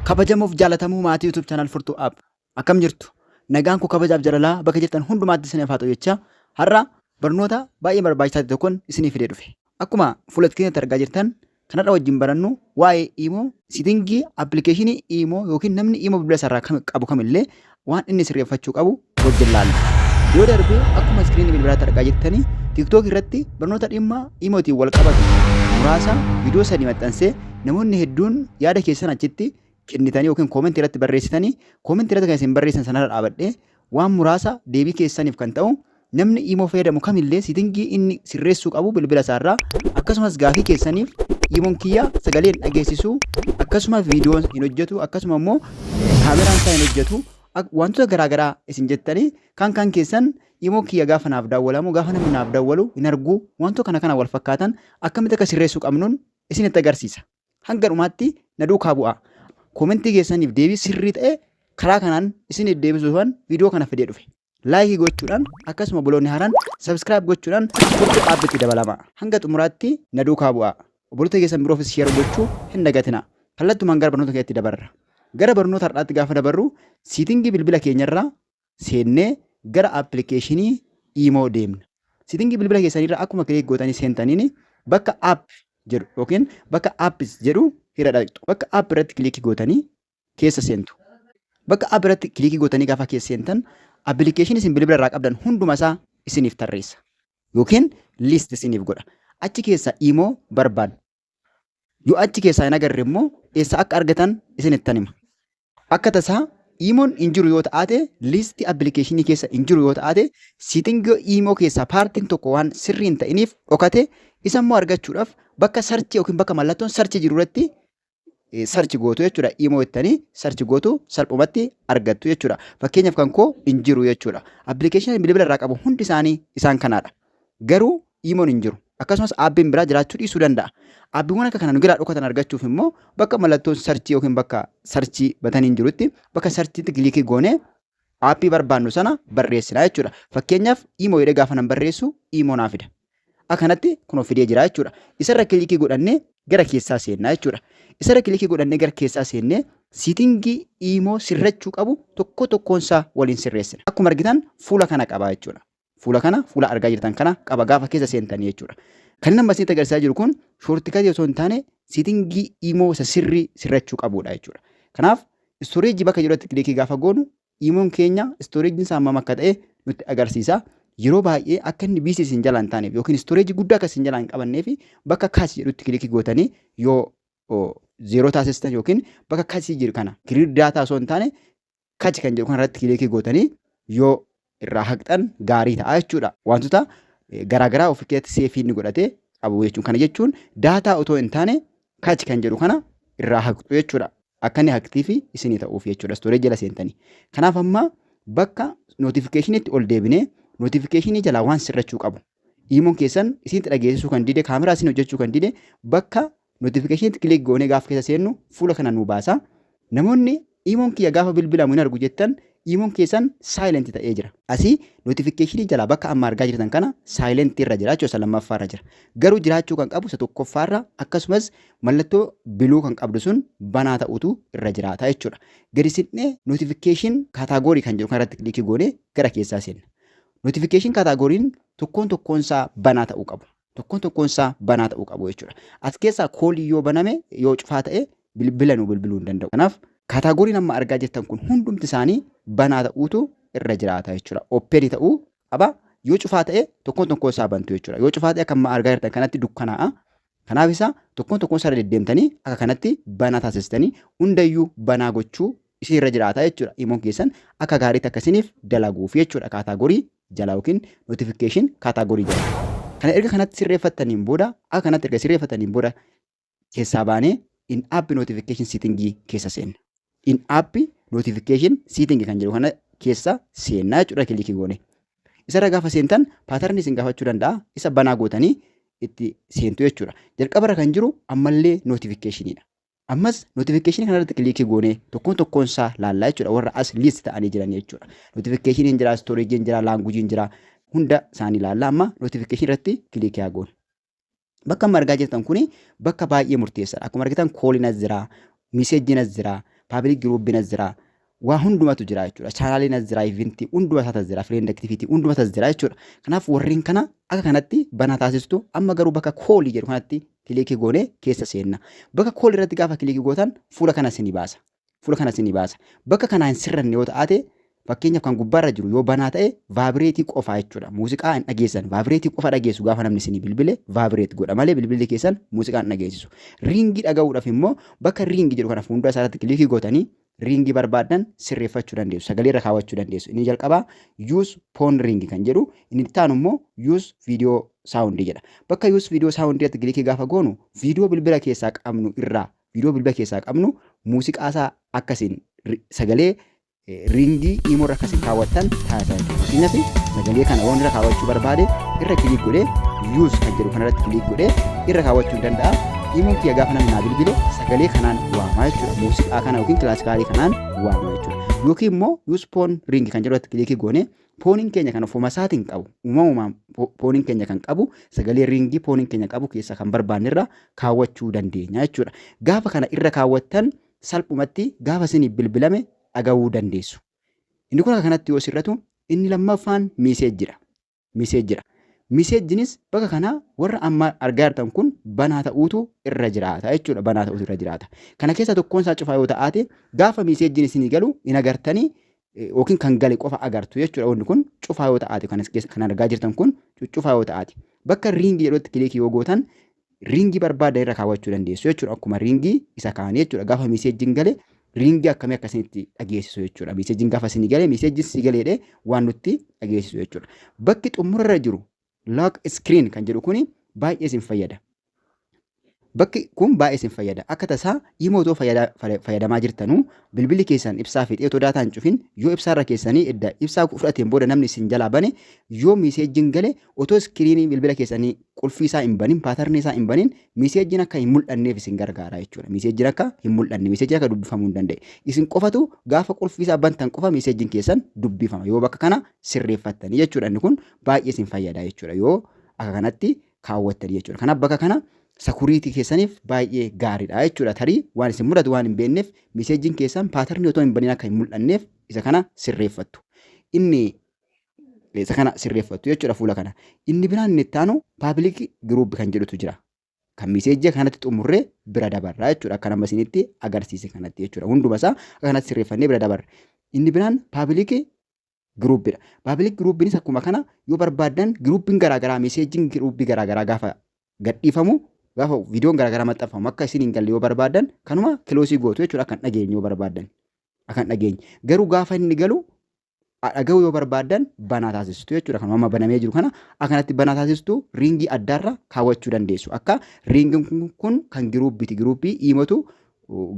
Kabajamuuf jaalatamuu maatii YouTube channel Furtuu App. Akkam jirtu? Nagaan koo kabajaaf jaalalaa bakka jirtan hundumaatti isiniif haa ta'u jecha har'a barnoota baay'ee barbaachisaa ta'e tokkoon isiniif fidee dhufe. Akkuma fuula keenyatti argaa jirtan kanarra wajjin barannu waa'ee Imo sitingii appilikeeshinii Imo yookiin namni Imo bilbila isaarraa qabu kamillee waan inni sirreeffachuu qabu wajjin laalla. Yoo darbee akkuma iskiriinii bilbilaatti argaa jirtanii TikTok irratti barnoota dhimma Imootiin wal qabatu muraasa viidiyoo sadii maxxansee namoonni hedduun yaada keessan achitti kennitanii yookiin koomentii irratti barreessitanii koomentii irratti kan isin barreessan sanarra dhaabadhee waan muraasa deebii keessaniif kan ta'u namni Imo fayyadamu kamillee sitingii inni sirreessuu qabu bilbila isaarraa akkasumas gaafii keessaniif Imoon kiyya sagaleen dhageessisuu akkasumas viidiyoon hin hojjetu akkasuma immoo kaameraan isaa hin hojjetu wantoota garaagaraa isin jettanii kan keessan Imo kiyya gaafa naaf daawwalamu gaafa namni naaf daawwalu hin argu wantoota kana wal fakkaatan akkamitti akka sirreessuu qabnuun isinitti agarsiisa. Hanga dhumaatti na duukaa bu'aa. Koomentii keessaniif deebii sirrii ta'e karaa kanaan isiniif deebisuudhaan viidiyoo kana fidee dhufe. Laayikii gochuudhaan akkasuma boloonni haaraan sabskiraayib gochuudhaan Furtuu Aappitti dabalama. Hanga xumuraatti na duukaa bu'aa. Obboloota keessan biroofis sheer gochuu hin dagatina. Kallattumaan gara barnoota keenyatti dabarra. Gara barnoota har'aatti gaafa dabarru siitingii bilbila keenyarraa seennee gara appilikeeshinii Imo deemna. Siitingii bilbila keessanirraa akkuma kilik gootanii seentaniin bakka app jedhu yookiin bakka appis jedhu hira dhaqxu. Bakka app irratti kilikii gootanii keessa seentu. Bakka app irratti kilikii gootanii gaafa keessa seentan appilikeeshinii isin bilbila irraa qabdan hunduma isaa isiniif tarreessa yookiin liist isiniif godha. Achi keessa Imo barbaadu. Yoo achi keessaa hin agarre immoo eessa akka argatan isinittan hima. Akka tasaa Imoon hin jiru yoo ta'ate liistii appilikeeshinii keessa hin jiru yoo ta'ate siitingii Imo keessaa paartiin tokko waan sirrii hin ta'iniif dhokate isa immoo argachuudhaaf bakka sarchi yookiin bakka mallattoon sarchi jiru irratti sarchi gootu jechuudha. Imo jettanii sarchi gootu salphumatti argattu jechuudha. Fakkeenyaaf kan koo hin jiru jechuudha. Appilikeeshinii bilbila irraa qabu hundi isaanii isaan kanaadha. Garuu Imoon hin jiru. Akkasumas aappiin biraa jiraachuu dhiisuu danda'a. Aappiiwwan akka kana nu biraa dhokatan argachuuf immoo bakka mallattoon sarchii yookiin bakka sarchii batanii hin jirutti bakka sarchiitti kilikii goonee aappii barbaannu sana barreessina jechuudha. Fakkeenyaaf Imo jedhee gaafa nan barreessu Imo naa fida. Akkanatti kunoo fidee jira jechuudha. Isarra kilikii godhannee gara keessaa seennaa jechuudha. Isarra kilikii godhannee gara keessaa seennee siitingii Imo sirrachuu qabu tokko tokkoonsaa waliin sirreessina. Akkuma argitan fuula kana qaba jechuudha. Fuula argaa jirtan kana qaba gaafa keessa seentanii jechuudha. Kan nama isinitti agarsiisaa jiru kun shoortikatii osoo hin taane siitingii Imo isa sirrii sirrachuu qabudha jechuudha. Kanaaf istooreejii bakka jirutti kilikii gaafa goonu Imoon keenya istooreejiin isaa hammam akka ta'e nutti agarsiisa. Yeroo baay'ee akka inni biisii isin jala hin taaneef yookiin istooreejii guddaa akka isin jala hin qabanneef bakka kaasii jedhutti kilikii gootanii yoo zeeroo taasistan yookiin bakka kaasii jiru kana kiriir daataa osoo hin taane kachi kan jedhu kanarratti kilikii gootanii yoo irraa haqxan gaarii ta'a jechuudha. Wantoota garaagaraa of keessatti seefii inni godhatee qabu jechuudha. Kana jechuun daataa otoo hin taane kachi kan jedhu kana irraa haqxu jechuudha. Akka inni haqtii fi isinii ta'uuf jechuudha. Istooreejii jala seentanii. Kanaaf amma bakka nootifikeeshiniitti ol deebinee nootifikeeshinii jalaa waan sirrachuu qabu. Imoon keessan isinitti dhageessisuu kan dide kaameraa isin hojjechuu kan dide bakka nootifikeeshiniitti kilik goonee gaafa keessa seennu fuula kana nu baasa. Namoonni Imoon kiyya gaafa bilbilamu hin argu jettan Imoon keessan saayilentii ta'ee jira. Asii nootifikeeshinii jalaa bakka amma argaa jirtan kana saayilentii irra jira jechuudha. Lammaffaa irra jira. Garuu jiraachuu kan qabu isa tokkoffaa irra akkasumas mallattoo biluu kan qabdu sun banaa ta'utu irra jiraata jechuudha. Gadi siqnee nootifikeeshin kaataagorii kan jedhu kanarratti kilikii goonee gara keessaa seenna. Nootifikeeshin kaataagoriin tokkoonsaa banaa ta'uu qabu. Tokkoonsaa banaa ta'uu qabu jechuudha. As keessaa koolii yoo baname yoo cufaa ta'e bilbila nu bilbiluu hin danda'u. Kanaaf kaataagoriin amma argaa jirtan kun hundumti isaanii banaa ta'uutu irra jiraata jechuudha. Ooppenii ta'uu qaba. Yoo cufaa ta'e tokkoonsaa bantu jechuudha. Yoo cufaa ta'e akka amma argaa jirtan kanatti dukkanaa'a. Kanaaf isa tokkoonsaa deddeemtanii akka kanatti banaa taasistanii hundayyuu banaa gochuu isin irra jiraata jechuudha. Imoon keessan akka gaariitti akkasiniif dalaguuf jechuudha. Kaataagorii jala yookiin nootifikeeshin kaataagorii jala. Kana erga kanatti sirreeffataniin booda akka kanatti erga sirreeffataniin booda keessaa baanee in app notification siitingii keessa seenna. In app notification siitingii kan jedhu kana keessa seennaa jechuudha kilikii goone. Isarra gaafa seentan paatarnii isin gaafachuu danda'a. Isa banaa gootanii itti seentu jechuudha. Jalqabarra kan jiru ammallee notifikashiniidha. Ammas notifikashinii kanarratti kilikii goonee tokkoonsaa laallaa jechuudha. Warra as liist ta'anii jiran jechuudha. Notifikashiniin jira, stooreejiin jira, laanguujiin jira. Hunda isaanii laallaa amma notifikashinii irratti kilikii haa goonu. Bakka amma argaa jirtan kuni bakka baay'ee murteessaadha. Akkuma argitan kooliin as jira, miseejiin as jira, paabilik giruubiin as jira. Waa hundumatu jira jechuudha. Chaanaaliin as jira, ivintii hunduma isaas jira, fireend aktiviitii hunduma isaas jira jechuudha. Kanaaf warreen kana akka kanatti banaa taasistu amma garuu bakka koolii jedhu kanatti kilikii goonee keessa seenna. Bakka koolii irratti gaafa kilikii gootan fuula kana isinii baasa. Fuula kana isinii baasa. Bakka kanaan sirranne yoo ta'ate fakkeenyaaf kan gubbaarra jiru yoo banaa ta'e vaabireetii qofa jechuudha. Muuziqaa hin dhageessan. Vaabireetii qofa dhageessu gaafa namni isinii bilbile vaabireet godha malee bilbilli keessan muuziqaa hin dhageessisu. Riingii dhaga'uudhaaf immoo bakka riingii jedhu kana fuuldura isaarratti kilikii gootanii riingii barbaadan sirreeffachuu dandeessu. Sagalee irra kaawwachuu dandeessu. Inni jalqabaa use phone ring kan jedhu, inni itti aanu immoo use video sound jedha. Bakka use video sound irratti kilikii gaafa goonu viidiyoo bilbila keessaa qabnu irraa muuziqaasaa akkasiin sagalee riingii imo irra akkasiin kaawwattan taasisan. Fakkeenyaaf sagalee kana waan irra kaawwachuu barbaade irra kilik godhee use kan jedhu kanarratti kilik godhee irra kaawwachuu ni danda'a. Imoon kiyya gaafa namni naa bilbile sagalee kanaan waamaa jechuudha. Muuziqaa kana yookiin kilaasikaalii kanaan waamaa jechuudha. Yookiin immoo use phone ring kan jedhu kilikii goone pooniin keenya kan ofuma isaatiin qabu uumamumaan pooniin keenya kan qabu sagalee riingii pooniin keenya qabu keessa kan barbaanne irra kaawwachuu dandeenya jechuudha. Gaafa kana irra kaawwattan salphumatti gaafa isinii bilbilame dhagahuu dandeessu. Inni kun akka kanatti yoo sirratu inni lammaffaan miiseejjidha. Miiseejjinis bakka kana warra amma argaa jirtan kun banaa ta'uutu irra jiraata jechuudha. Banaa ta'uutu irra jiraata. Kana keessa tokkoon isaa cufaa yoo ta'aate gaafa miiseejjiin isinii galu hin agartanii yookiin kan gale qofa agartu jechuudha. Wanni kun cufaa yoo ta'aate kan argaa jirtan kun cufaa yoo ta'aate bakka riingii jedhutti kilikii yoo gootan riingii barbaada irra kaawwachuu dandeessu jechuudha. Akkuma riingii isa kaanii jechuudha. Gaafa miiseejjiin gale riingii akkamii akkasinitti dhageessisu jechuudha. Miiseejjiin gaafa isinii gale miiseejjiin si galeedhe waan nutti dhageessisu jechuudha. Bakki xumurarra jiru lock screen kan jedhu kuni baay'ee isin fayyada. Bakki kun baay'ee isin fayyada. Akka tasaa imootoo fayyadamaa jirtanuu bilbilli keessan ibsaa fi otoo daataa hin cufin yoo ibsaarra keessanii edda ibsaa fudhateen booda namni isin jalaa bane yoo miiseejjiin gale otoo iskiriinii bilbila keessanii qulfii isaa hin banin paatarnii isaa hin banin miiseejjiin akka hin mul'anneef isin gargaara jechuudha. Miiseejjiin akka hin mul'anne miiseejjiin akka dubbifamuu hin danda'e. Isin qofatu gaafa qulfii isaa bantan qofa miiseejjiin keessan dubbifama yoo bakka kana sirreeffattanii jechuudha. Inni kun baay'ee isin fayyada jechuudha yoo akka kanatti kaawwattanii jechuudha. Kanaaf bakka kana sakuriitii keessaniif baay'ee gaariidha jechuudha. Tarii waan isin mudatu waan hin beekneef miiseejjiin keessan paatarnii otoo hin banin akka hin mul'anneef isa kana sirreeffattu. Isa kana sirreeffattu jechuudha fuula kana. Inni biraan inni itti aanu paabilik giruup kan jedhutu jira. Kan miiseejjii kanatti xumurree bira dabarra jechuudha. Akka nama isinitti agarsiise kanatti jechuudha. Hunduma isaa akka kanatti sirreeffannee bira dabarra. Inni biraan paabilik giruupidha. Paabilik giruupiinis akkuma kana yoo barbaadan giruupiin garaagaraa miiseejjiin giruupii garaagaraa gaafa gadhiifamu gaafa viidiyoon garaagaraa maxxanfamu akka isin hin galle yoo barbaadan kanuma kiloosii gootu jechuudha. Akkan dhageenye yoo barbaadan akkan dhageenye garuu gaafa inni galu dhaga'uu yoo barbaadan banaa taasistu jechuudha. Kanuma amma banamee jiru kana akkanatti banaa taasistu riingii addaarra kaawwachuu dandeessu. Akka riingiin kun kan giruupiiti. Giruupii imotu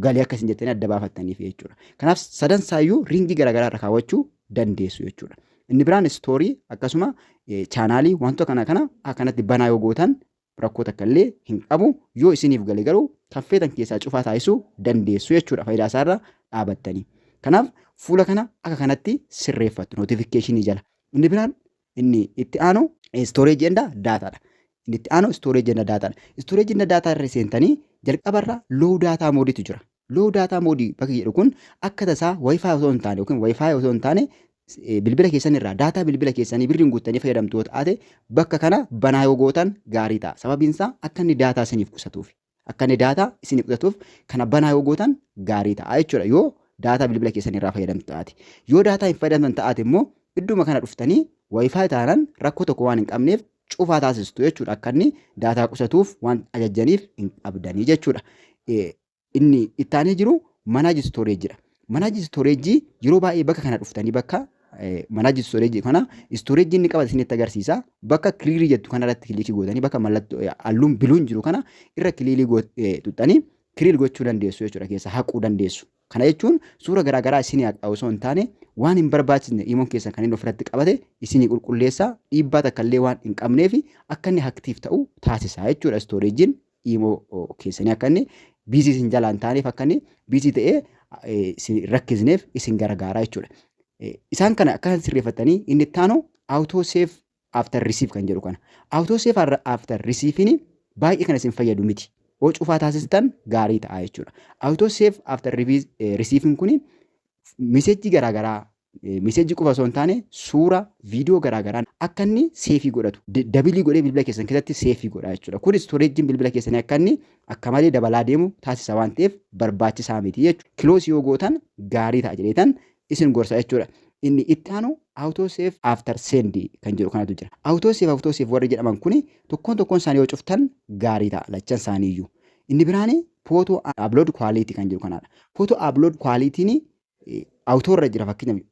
galee akkasiin jettanii adda baafattaniif jechuudha. Kanaaf sadan saayyuu riingii garaagaraarra kaawwachuu dandeessu jechuudha. Inni biraan istoorii akkasuma chaanaalii wantoota kana akkanatti banaa yoo gootan rakkoo takka illee hin qabu. Yoo isiniif gale garuu kan feetan keessaa cufaa taasisuu dandeessu jechuudha. Faayidaa isaarra dhaabattanii. Kanaaf fuula kana akka kanatti sirreeffattu notifikashinii jala. Inni biraan inni itti aanu storage and dataadha. Inni itti aanu storage and dataadha. Storage and data irra seentanii jalqabarra low data moodiitu jira. Low data moodii bakki jedhu kun akka tasaa wifi osoo hin taane yookiin wifi osoo hin taane bilbila keessan irraa daataa bilbila keessanii birriin guuttanii fayyadamtu yoo taate bakka kana banaa yoo gootan gaarii ta'a. Sababiin isaa akka inni daataa isiniif qusatuuf akka inni daataa isiniif qusatuuf kana banaa yoo gootan gaarii ta'a jechuudha. Yoo daataa bilbila keessan irraa fayyadamtu taate yoo daataa hin fayyadamtan taate immoo idduma kana dhuftanii wifi taanaan rakkoo tokko waan hin qabneef cufaa taasistu jechuudha. Akka inni daataa qusatuuf waan ajajjaniif hin qabdanii jechuudha. Inni ittaanee jiru manaaji stooreejidha. Manaaji stooreejii yeroo baay'ee bakka kana dhuftanii bakka manaaji stooreejii kana stooreejii inni qabate isinitti agarsiisa. Bakka kiliirii jettu kanarratti kilikii gootanii bakka mallattoo halluun biluun jiru kana irra kiliilii tuxxanii kiliil gochuu dandeessu jechuudha. Keessa haquu dandeessu. Kana jechuun suura garaagaraa isinii haqa osoo hin taane waan hin barbaachisne imoon keessa kan inni ofirratti qabate isinii qulqulleessaa dhiibbaa takka illee waan hin qabneef akka inni aktiif ta'u taasisa jechuudha. Stooreejiin imoo keessanii akka inni biizii isin jalaan taaneef akka inni biizii ta'ee rakkisneef isin gargaara jechuudha. Isaan kana akka sirreeffatanii inni itti aanu auto save after receive kan jedhu kana. Auto save after receive baay'ee kan isin fayyadu miti. yoo cufaa taasistan gaarii ta'a jechuudha. Auto save after receiving kuni meseejii garaagaraa meseejii qofa osoo hin taane suura viidiyoo garaagaraan akka inni seefii godhatu dabilii godhee bilbila keessan keessatti seefii godha jechuudha. Kun istooreejiin bilbila keessanii akka inni akka malee dabalaa deemu taasisa waan ta'eef barbaachisaa miti jechuudha. Kiloos yoo gootan gaarii ta'a jedheetan isin gorsa jechuudha. Inni itti aanu auto save after send kan jedhu kanatu jira. Auto save warri jedhaman kuni tokkoon isaanii yoo cuftan gaarii ta'a lachan isaanii iyyuu. Inni biraan photo upload quality kan jedhu kanaadha. Photo upload quality'n auto irra jira fakkeenyaaf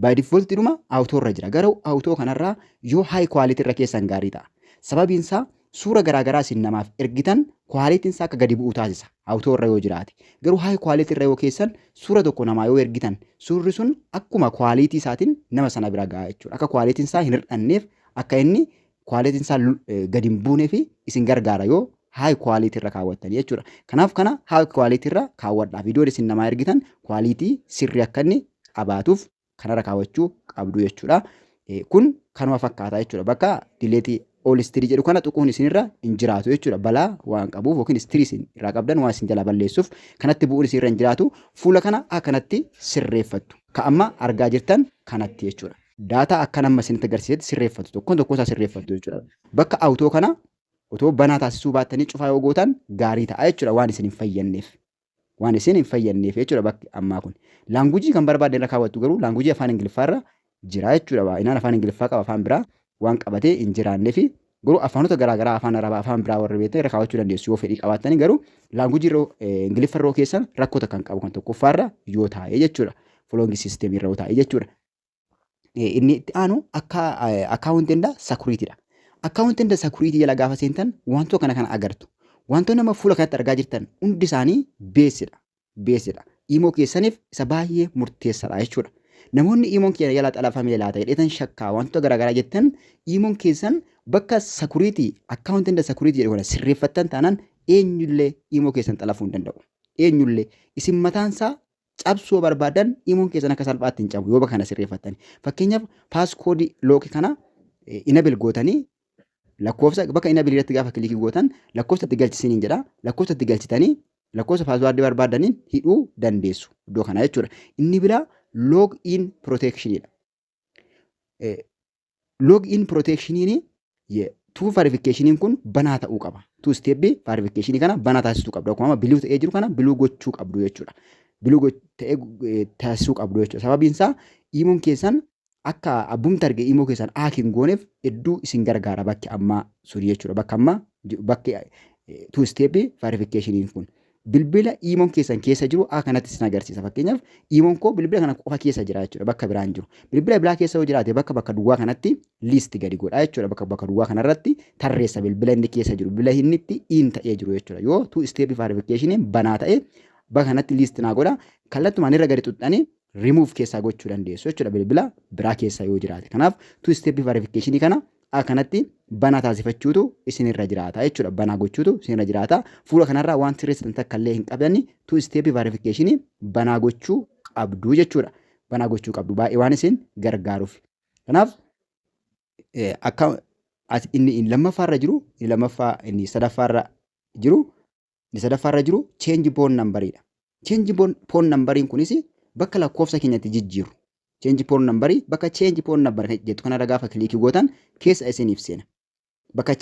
by default dhuma auto irra jira. Garuu auto kanarraa yoo high quality irra keessan gaarii ta'a. Sababiin isaa suura garaagaraa isin namaaf ergitan quality'n isaa akka gadi bu'u taasisa. Auto irra yoo jiraate. Garuu high quality irra yoo keessan suura tokko namaa yoo ergitan suurri sun akkuma quality isaatiin nama sana bira ga'a jechuudha. Akka quality'n isaa hin hir'anneef akka inni quality'n isaa gadi hin buuneef isin gargaara yoo high quality irra kaawwattanii jechuudha. Kanaaf kana high quality irra kaawwadhaa. Viidiyoo isin namaa ergitan quality sirrii akka inni qabaatuuf kanarra kaawwachuu qabdu jechuudha. Kun kanuma fakkaata jechuudha. Bakka delete all history jedhu kana tuquun isinirra hin jiraatu jechuudha. Balaa waan qabuuf yookiin history isin irraa qabdan waan isin jala balleessuuf kanatti bu'uun isinirra hin jiraatu. Fuula kana akkanatti sirreeffattu. Ka amma argaa jirtan kanatti jechuudha. Daataa akkan amma isinitti agarsiisetti sirreeffattu. Tokkoon isaa sirreeffattu jechuudha. Bakka auto kana otoo banaa taasisuu baattanii cufaa yoo gootan gaarii ta'a jechuudha waan isin hin fayyadneef. Waan isin hin fayyadneef jechuudha bakki ammaa kun. Laangujii kan barbaadde irra kaawwattu garuu laangujii afaan Ingiliffaarra jira jechuudha. Inaan afaan Ingiliffaa qaba afaan biraa waan qabatee hin jiraanneef garuu afaanota garaagaraa afaan Arabaa afaan biraa warra beektan irra kaawwachuu dandeessu yoo fedhii qabaattanii garuu laangujii Ingiliffarra yoo keessan rakkoota kan qabu kan tokkoffaarra yoo taa'e jechuudha. Following system irra yoo taa'e jechuudha. Inni itti aanu akkaawuntiinda sakuriitiidha. Akkaawuntiinda sakuriitii jala gaafa seentan wantoota kana agartu. Wantoonni nama fuula kanatti argaa jirtan hundi isaanii beesidha. Imoo keessaniif isa baay'ee murteessaadha jechuudha. Namoonni imoon keenya jala xalafamee laata jedhetan shakkaa wantoota garaagaraa jettan imoon keessan bakka sakuriitii akkaawuntiinda sakuriitii jedhu kana sirreeffattan taanaan eenyullee imoo keessan xalafuu hin danda'u. Eenyullee isin mataansaa cabsuu barbaadan imoon keessan akka salphaatti hin cabu yoo bakka kana sirreeffattan. Fakkeenyaaf paaskoodii lookii kana inabil gootanii lakkoofsa bakka inabil irratti gaafa kilikii gootan lakkoofsa itti galchisaniin jedha. Lakkoofsa itti galchitanii lakkoofsa paaswaardii barbaadaniin hidhuu dandeessu iddoo kana jechuudha. Inni biraa log in protectionidha. Log in protectioniin two verification kun banaa ta'uu qaba. Two step verification kana banaa taasisuu qabdu. Akkuma biluu ta'ee jiru kana biluu gochuu qabdu jechuudha. Biluu ta'ee taasisuu qabdu jechuudha. Sababiin isaa imoon keessan akka abbumti arge imoo keessan haakiin gooneef hedduu isin gargaara bakki ammaa suni jechuudha. Bakka ammaa bakki two step verification kun bilbila imoon keessan keessa jiru kanatti isin agarsiisa. Fakkeenyaaf imoon koo bilbila kana qofa keessa jira jechuudha. Bakka biraan jiru. Bilbila biraa keessa yoo jiraate bakka duwwaa kanatti list gadi godha jechuudha. Bakka duwwaa kanarratti tarreessa bilbila inni keessa jiru. Bilbila inni itti in ta'ee jiru jechuudha. Yoo two step verification banaa ta'e bakka kanatti list naa godha. Kallattumaan irra gadi xuxxanii remove keessaa gochuu dandeessu jechuudha. Bilbila biraa keessa yoo jiraate. Kanaaf two step verification kana kanatti banaa taasifachuutu isinirra jiraata jechuudha. Banaa gochuutu isinirra jiraata. Fuula kanarraa waan sirreessitan takka illee hin qabdanni two step verification banaa gochuu qabdu jechuudha. Banaa gochuu qabdu baay'ee waan isin gargaaruuf. Kanaaf akka inni lammaffaarra jiru inni sadaffaarra jiru change phone number'idha. Change phone number'iin kunis bakka lakkoofsa keenyatti jijjiiru. Change phone number'ii bakka change phone number jettu kanarra gaafa kilikii gootan keessa isiniif seena. Bakka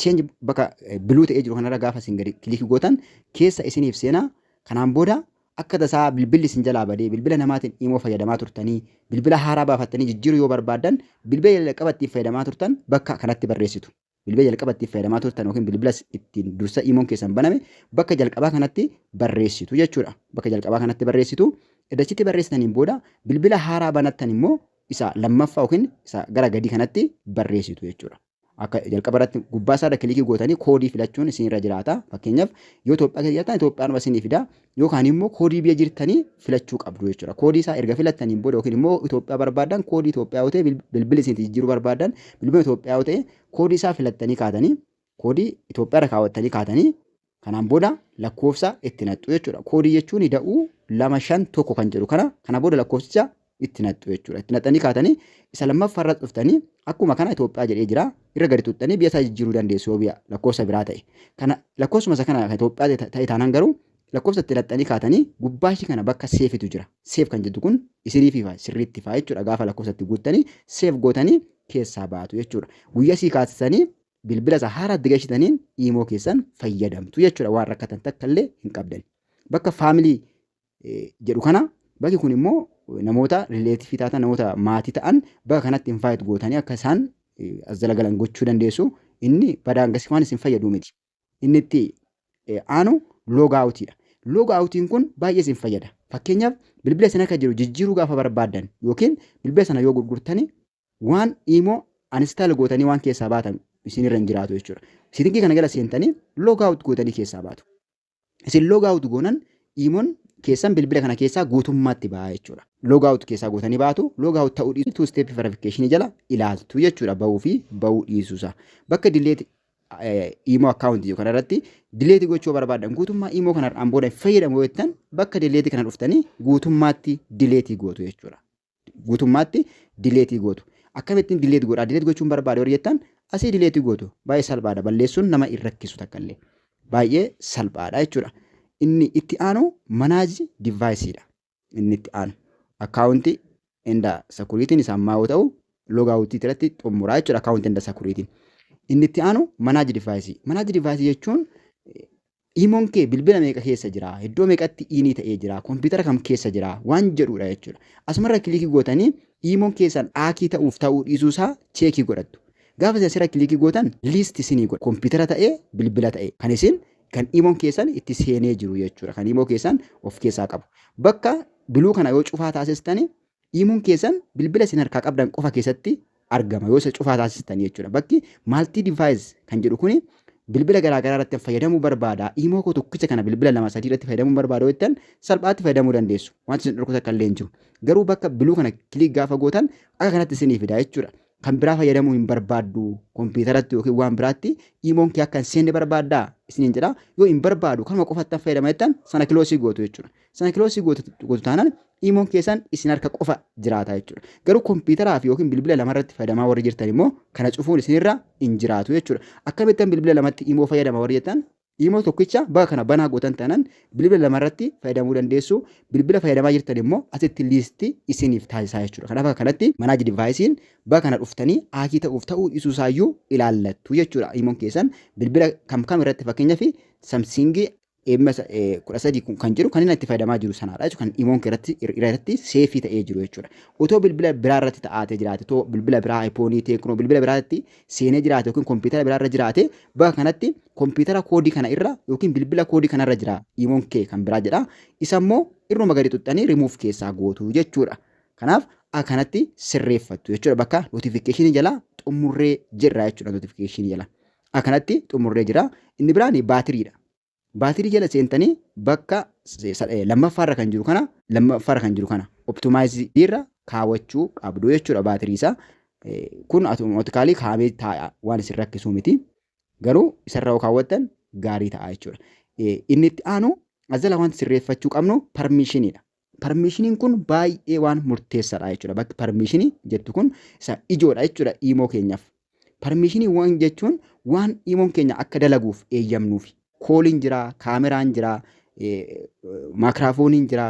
biluu ta'ee jiru kanarra gaafa isin kilikii gootan keessa isiniif seena. Kanaan booda akka tasaa bilbilli isin jalaa badee bilbila namaatiin imoo fayyadamaa turtanii bilbila haaraa baafattanii jijjiiruu yoo barbaadan bilbila jalqaba ittiin fayyadamaa turtan bakka kanatti barreessitu. Bilbila jalqaba ittiin fayyadamaa turtan yookiin bilbila ittiin dursa imoon keessan baname bakka jalqabaa kanatti barreessitu jechuudha. Bakka jalqabaa kanatti barreessitu. Dachitti barreessitaniin booda bilbila haaraa banattan immoo isa lammaffaa yookiin isa gara gadii kanatti barreessitu jechuudha. Akka jalqaba irratti gubbaa isaa kilikii gootanii koodii filachuun isinirra jiraata. Fakkeenyaaf yoo Itoophiyaa keessa jirtan Itoophiyaan isinii fida yookaan immoo koodii biyya jirtanii filachuu qabdu jechuudha. Koodii isaa erga filattaniin booda yookiin immoo Itoophiyaa barbaadan koodii Itoophiyaa yoo ta'e bilbila isinitti jijjiiruu barbaadan bilbila Itoophiyaa yoo ta'e koodii isaa filattanii kaatanii koodii Itoophiyaa irra kaawwattanii kaatanii kanaan booda lakkoofsa itti naqxu jechuudha. Koodii jechuun da'uu 251 kan jedhu kana booda lakkoofsicha itti naqxu jechuudha. Itti naqxanii kaatanii isa lammaffaarra dhuftanii akkuma kana Itoophiyaa jedhee jira irra gadi tuttanii biyya isaa jijjiiruu dandeessu yoo biyya lakkoofsa biraa ta'e. Kana lakkoofsuma isa kana Itoophiyaa ta'e taanaan garuu lakkoofsa itti naqxanii kaatanii gubbaa ishii kana bakka seefitu jira. Seef kan jettu kun isiniifiifaa sirriittifaa jechuudha. Gaafa lakkoofsa itti guuttanii seef gootanii keessaa baatu jechuudha. Guyyaa sii kaasisanii bilbila isaa haaraatti galchitaniin iimoo keessan fayyadamtu jechuudha. Waan rakkatan takka illee hin qabdan. Bakka faamilii jedhu kana bakki kun immoo namoota rileetifii taatan namoota maatii ta'an bakka kanatti hin fayyadu gootanii akka isaan as dalagalan gochuu dandeessu. Inni badaan gasii waan isin fayyadu miti. Inni itti aanu loogaawutiidha. Loogaawutiin kun baay'ee isin fayyada. Fakkeenyaaf bilbila sana akka jiru jijjiiruu gaafa barbaaddan yookiin bilbila sana yoo gurgurtanii waan iimoo anistaal gootanii waan keessaa baatan isinirra hin jiraatu jechuudha. Siitingii kana gala seentanii loogaawut gootanii keessaa baatu. Isin loogaawut goonan iimoon keessan bilbila kana keessaa guutummaatti ba'a jechuudha. Loogaawut keessaa gootanii baatu loogaawut ta'uu dhiisu two step verification jala ilaaltu jechuudha. Bahuu fi bahuu dhiisuusaa. Bakka dileeti iimoo akkaawuntii kanarratti dileetii gochuu barbaadan guutummaa iimoo kanarraan booda fayyadamu jettan bakka dileetii kana dhuftanii guutummaatti dileetii gootu jechuudha. Guutummaatti dileetii gootu. Akkamittiin dileetii godhaa? Dileetii gochuun barbaade yoo jettan asii dileetii gootu. Baay'ee salphaadha. Balleessuun nama hin rakkisu takka illee. Baay'ee salphaadha jechuudha. Inni itti aanu manaaji divaayisiidha. Inni itti aanu akkaawuntii inda sakuriitiin isaan maa ta'u loogaawutii irratti xumuraa jechuudha. Akkaawuntii inda sakuriitiin. Inni itti aanu manaaji divaayisii. Manaaji divaayisii jechuun iimoon kee bilbila meeqa keessa jira? Iddoo meeqatti iinii ta'ee jira? Kompiitara kam keessa jira? Waan jedhudha jechuudha. Asumarra kilikii gootanii iimoon keessan aakii ta'uuf ta'uu dhiisuusaa cheekii godhattu. Gaafa isin asirra kilikii gootan liisti isinii godha. Kompiitara ta'ee bilbila ta'ee kan isin kan iimoon keessan itti seenee jiru jechuudha. Kan iimoo keessan of keessaa qabu. Bakka biluu kana yoo cufaa taasistanii iimoon keessan bilbila isin harkaa qabdan qofa keessatti argama yoo isa cufaa taasistanii jechuudha. Bakki maaltii divaayis kan jedhu kuni bilbila garaagaraa irratti fayyadamuu barbaada. Iimoo koo tokkicha kana bilbila 2-3 irratti fayyadamuu barbaada yoo jettan salphaatti fayyadamuu dandeessu. Wanti isin dhorkuta kan jiru. Garuu bakka biluu kana kilik gaafa gootan akka kanatti isinii fida jechuudha. Kan biraa fayyadamuu hin barbaaddu kompiitaratti yookiin waan biraatti iimoon kee akka hin seenne barbaaddaa isiniin jedha. Yoo hin barbaadu kanuma qofatti fayyadama jettan sana kiloosii gootu jechuudha. Sana kiloosii gootu taanaan iimoon keessan isin harka qofa jiraata jechuudha. Garuu kompiitaraa fi yookiin bilbila lamarratti fayyadamaa warri jirtan immoo kana cufuun isinirra hin jiraatu jechuudha. Akkamittan bilbila lamatti iimoo fayyadama warri jettan iimoo tokkicha bakka kana banaa gootan taanaan bilbila lamarratti fayyadamuu dandeessu. Bilbila fayyadamaa jirtan immoo asitti liistii isiniif taasisaa jechuudha. Kanaaf akka kanatti manaaji divaayisiin bakka kana dhuftanii aakii ta'uuf ta'uu dhiisuusaayyuu ilaallattu jechuudha. Iimoon keessan bilbila kam irratti fakkeenyaaf samsiingii M13 kan jiru kan inni itti fayyadamaa jiru sanaadha jechuudha. Kan iimoon irratti seefii ta'ee jiru jechuudha. Otoo bilbila biraa irratti ta'aatee jiraate, otoo bilbila biraa aypoonii, teeknoo bilbila biraatti seenee jiraate yookiin kompiitara biraa irra jiraate bakka kanatti kompiitara koodii kana irra yookiin bilbila koodii kana irra jira iimoon kee kan biraa jedha. Isa immoo irruma gadi tuttanii rimuuf keessaa gootu jechuudha. Kanaaf akkanatti sirreeffattu jechuudha. Bakka notifikashinii jala xumurree jirra jechuudha. Notifikashinii jala akkanatti xumurree jira. Inni biraan baatiriidha. Baatirii jala seentanii bakka lammaffaarra kan jiru kana optimizii irra kaawwachuu qabdu jechuudha. Baatirii isaa kun automaatikaalii kaa'amee taa'a waan isin rakkisu miti. Garuu isarra kaawwattan gaarii ta'a jechuudha. Inni itti aanu asirra wanti sirreeffachuu qabnu parmiishiniidha. Parmiishiniin kun baay'ee waan murteessaadha jechuudha. Bakki parmiishinii jettu kun isa ijoodha jechuudha iimoo keenyaaf. Parmiishinii waan jechuun waan iimoon keenya akka dalaguuf eeyyamnuufi. Kooliin jira, kaameraan jira, maakiraafooniin jira,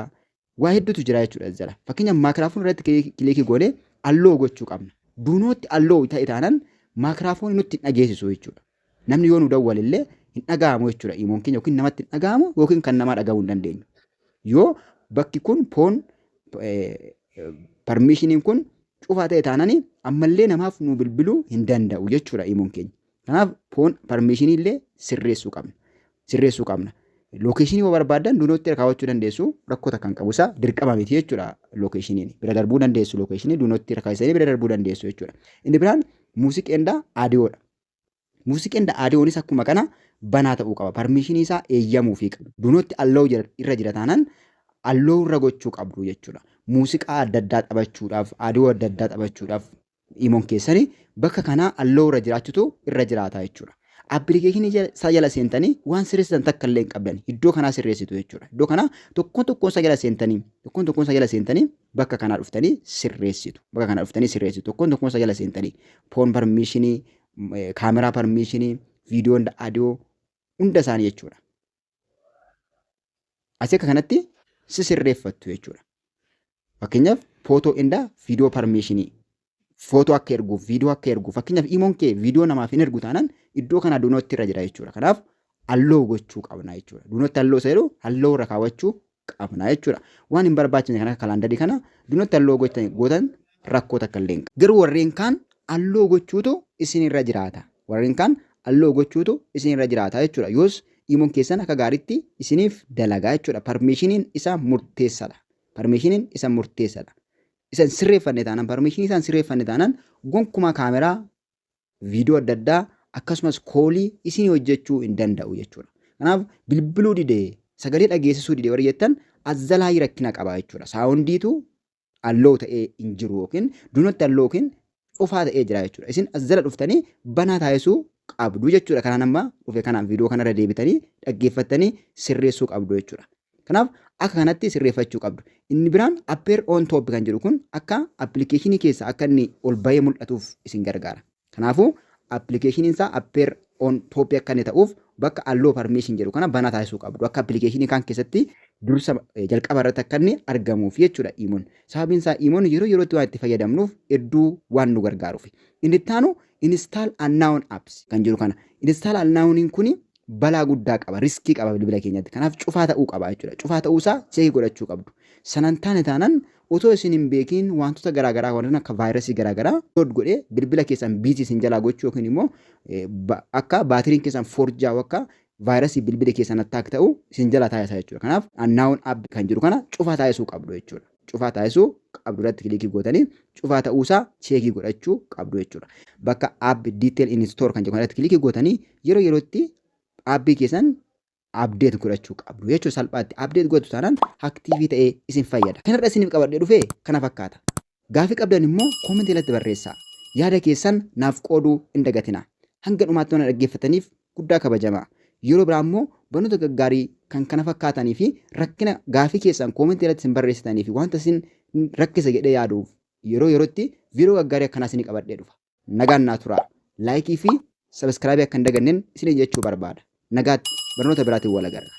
waa hedduutu jira jechuudha jala. Fakkeenyaaf maakiraafoon irratti kilikii goonee alloo gochuu qabna. Duunootti alloo ta'e taanaan maakiraafoon nutti hin dhageessisu jechuudha. Namni yoo nu dawwalillee hin dhaga'amu jechuudha. Iimoon keenya yookiin namatti hin dhaga'amu yookiin kan namaa dhaga'uu hin dandeenyu. Yoo bakki kun parmiishiniin kun cufaa ta'e taanaan ammallee namaaf nu bilbiluu hin danda'u jechuudha iimoon keenya. Kanaaf parmiishinii illee sirreessuu qabna. Lookeeshinii yoo barbaadan duunootti kaawwachuu dandeessu. Rakkoota kan qabu isaa dirqama miti jechuudha. Lookeeshiniin bira darbuu dandeessu. Lookeeshinii duunootti kaawwatanii bira darbuu dandeessu jechuudha. Inni biraan muuziqeendaa aadiyoodha. Muuziqeendaa aadiyoonis akkuma kana banaa ta'uu qaba. Parmiishinii isaa eeyyamuu qaba. Duunootti alloo irra jira taanaan alloo irra gochuu qabdu jechuudha. Muuziqaa adda addaa taphachuudhaaf, aadiyoo adda addaa taphachuudhaaf iimoon keessanii bakka kanaa alloo irra jiraachutu irra jiraata jechuudha. Appilikeeshinii isaa jala seentanii waan sirreessitan takka illee hin qabdan iddoo kanaa sirreessitu jechuudha. Iddoo kanaa tokkoon isaa jala seentanii bakka kanaa dhuftanii sirreessitu. Tokkoon isaa jala seentanii foon parmiishinii, kaameraa parmiishinii, viidiyoon audio hunda isaanii jechuudha. Asii akka kanatti sirreeffattu jechuudha. Fakkeenyaaf footoo indaa viidiyoo parmiishinii. Footoo akka erguuf, viidiyoo akka erguuf. Fakkeenyaaf imoon kee viidiyoo namaaf hin ergu taanaan iddoo kana duunootti irra jira jechuudha. Kanaaf halluu gochuu qabna jechuudha. Duunootti halluu isa jedhu halluu irra kaawwachuu qabna jechuudha. Waan hin barbaachifne kan akka kalaandarii kana duunootti halluu gootan rakkoo takka illee hin qabu. Garuu warreen kaan halluu gochuutu isinirra jiraata. Jechuudha. Yoos imoon keessan akka gaariitti isiniif dalagaa jechuudha. Parmiishiniin isaa murteessaadha. Isan sirreeffanne taanaan parmiishinii isaan sirreeffanne taanaan gonkumaa kaameraa viidiyoo adda addaa akkasumas koolii isin hojjechuu hin danda'u jechuudha. Kanaaf bilbiluu didee sagalee dhageessisuu didee warri jettan azzalaa rakkina qaba jechuudha. Saawundiitu halluu ta'ee hin jiru yookiin duunootti halluu yookiin cufaa ta'ee jira jechuudha. Isin azzala dhuftanii banaa taasisuu qabdu jechuudha. Kanaan amma dhufe kanaan viidiyoo kanarra deebitanii dhaggeeffattanii sirreessuu qabdu jechuudha. Kanaaf akka kanatti sirreeffachuu qabdu. Inni biraan appeer on top kan jedhu kun akka appilikeeshinii keessa akka inni ol bahee mul'atuuf isin gargaara. Kanaafuu appilikeeshiniin isaa appeer on top akka inni ta'uuf bakka halluu parmiishin jedhu kana banaa taasisuu qabdu. Akka appilikeeshinii kan keessatti dursa jalqaba irratti akka inni argamuuf jechuudha imoon. Sababiin isaa imoon yeroo yerootti waan itti fayyadamnuuf hedduu waan nu gargaaruuf. Inni itti aanu install unknown apps kan jedhu kana. Install unknown kuni balaa guddaa qaba, riskii qaba bilbila keenyatti. Kanaaf cufaa ta'uu qaba jechuudha. Cufaa ta'uu isaa cheekii godhachuu qabdu. Sanaan taane taanaan otoo isin hin beekiin wantoota garaagaraa warreen akka vaayirasii garaagaraa lood godhee bilbila keessan biizii isin jalaa gochuu yookiin immoo akka baatiriin keessan forjaa'u akka vaayirasii bilbila keessan attaak ta'u isin jalaa taasisa jechuudha. Kanaaf unknown app kan jedhu kana cufaa taasisuu qabdu jechuudha. Cufaa taasisuu qabdu irratti kilikii gootanii cufaa ta'uu isaa cheekii godhachuu qabdu jechuudha. Bakka app detail in store kan jedhu irratti kilikii gootanii yeroo yerootti aappi keessan abdeet godhachuu qabdu jechuudha. Salphaatti abdeet godhatu taanaan aktiivii ta'ee isin fayyada. Kanarra isiniif qabadhee dhufee kana fakkaata. Gaafii qabdan immoo koomentii irratti barreessaa. Yaada keessan naaf qooduu hin dagatina. Hanga dhumaatti waan dhaggeeffataniif guddaa kabajamaa. Yeroo biraa immoo barnoota gaggaarii kan kana fakkaatanii fi rakkina gaafii keessan koomentii irratti isin barreessitanii fi wanta isin rakkisa jedhee yaaduuf yeroo yerootti viidiyoo gaggaarii akkanaa isin qabadhee dhufa. Nagaan naa turaa. Laayikii fi sabiskiraabii akka hin daganneen isin jechuu barbaada. Nagaatti barnoota biraatiin wal agarra.